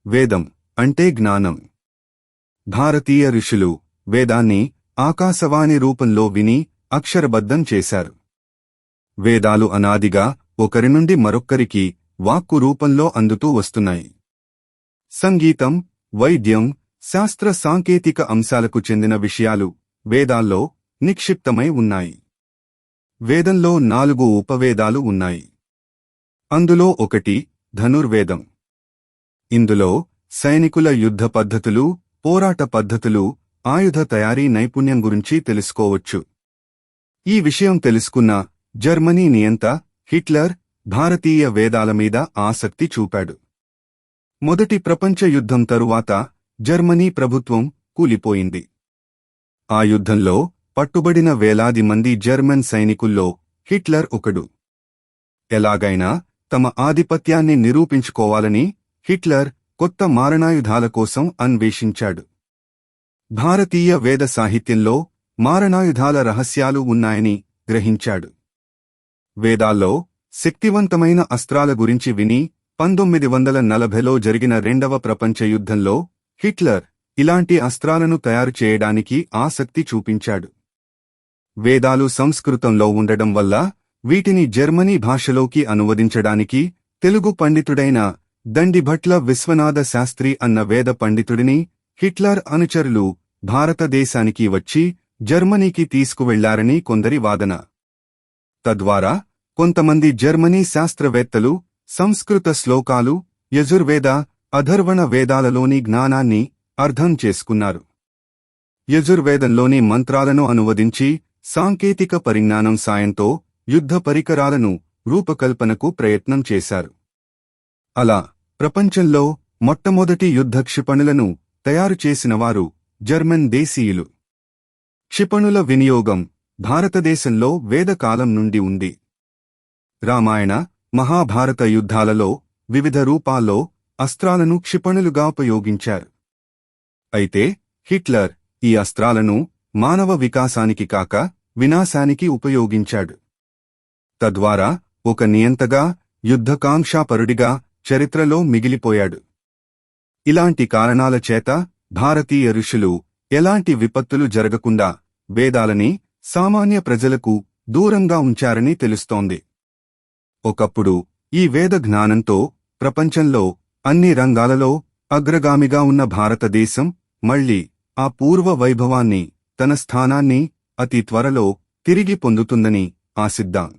వేదం అంటే జ్ఞానం. భారతీయ ఋషులు వేదాన్ని ఆకాశవాణి రూపంలో విని అక్షరబద్ధం చేశారు. వేదాలు అనాదిగా ఒకరి నుండి మరొక్కరికి వాక్కు రూపంలో అందుతూ వస్తున్నాయి. సంగీతం, వైద్యం, శాస్త్ర సాంకేతిక అంశాలకు చెందిన విషయాలు వేదాల్లో నిక్షిప్తమై ఉన్నాయి. వేదంలో 4 ఉపవేదాలు ఉన్నాయి. అందులో ఒకటి ధనుర్వేదం. ఇందులో సైనికుల యుద్ధ పద్ధతులు, పోరాట పద్ధతులు, ఆయుధ తయారీ నైపుణ్యం గురించి తెలుసుకోవచ్చు. ఈ విషయం తెలుసుకున్న జర్మనీ నియంత హిట్లర్ భారతీయ వేదాల మీద ఆసక్తి చూపాడు. మొదటి ప్రపంచ యుద్ధం తరువాత జర్మనీ ప్రభుత్వం కూలిపోయింది. ఆ యుద్ధంలో పట్టుబడిన వేలాది మంది జర్మన్ సైనికుల్లో హిట్లర్ ఒకడు. ఎలాగైనా తమ ఆధిపత్యాన్ని నిరూపించుకోవాలని హిట్లర్ కొత్త మారణాయుధాల కోసం అన్వేషించాడు. భారతీయ వేద సాహిత్యంలో మారణాయుధాల రహస్యాలు ఉన్నాయని గ్రహించాడు. వేదాల్లో శక్తివంతమైన అస్త్రాల గురించి విని 1940లో జరిగిన రెండవ ప్రపంచ యుద్ధంలో హిట్లర్ ఇలాంటి అస్త్రాలను తయారు చేయడానికి ఆసక్తి చూపించాడు. వేదాలు సంస్కృతంలో ఉండడం వల్ల వీటిని జర్మనీ భాషలోకి అనువదించడానికి తెలుగు పండితుడైన దండిభట్ల విశ్వనాథ శాస్త్రి అన్న వేద పండితుడిని హిట్లర్ అనుచరులు భారతదేశానికి వచ్చి జర్మనీకి తీసుకువెళ్లారని కొందరి వాదన. తద్వారా కొంతమంది జర్మనీ శాస్త్రవేత్తలు సంస్కృత శ్లోకాలు, యజుర్వేద, అథర్వణ వేదాలలోని జ్ఞానాన్ని అర్థం చేసుకున్నారు. యజుర్వేదంలోని మంత్రాలను అనువదించి సాంకేతిక పరిజ్ఞానం సాయంతో యుద్ధ పరికరాలను రూపకల్పనకు ప్రయత్నం చేశారు. అలా ప్రపంచంలో మొట్టమొదటి యుద్ధ క్షిపణులను తయారు చేసినవారు జర్మన్ దేశీయులు. క్షిపణుల వినియోగం భారతదేశంలో వేదకాలం నుండి ఉంది. రామాయణ, మహాభారత యుద్ధాలలో వివిధ రూపాల్లో అస్త్రాలను క్షిపణులుగా ఉపయోగించారు. అయితే హిట్లర్ ఈ అస్త్రాలను మానవ వికాసానికి కాక వినాశానికి ఉపయోగించాడు. తద్వారా ఒక నియంతగా, యుద్ధకాంక్షాపరుడిగా చరిత్రలో మిగిలిపోయాడు. ఇలాంటి కారణాల చేత భారతీయ ఋషులు ఎలాంటి విపత్తులు జరగకుండా వేదాలని సామాన్య ప్రజలకు దూరంగా ఉంచారని తెలుస్తోంది. ఒకప్పుడు ఈ వేద జ్ఞానంతో ప్రపంచంలో అన్ని రంగాలలో అగ్రగామిగా ఉన్న భారతదేశం మళ్లీ ఆ పూర్వ వైభవాన్ని, తన స్థానాన్ని అతి త్వరలో తిరిగి పొందుతుందని ఆశిద్దాం.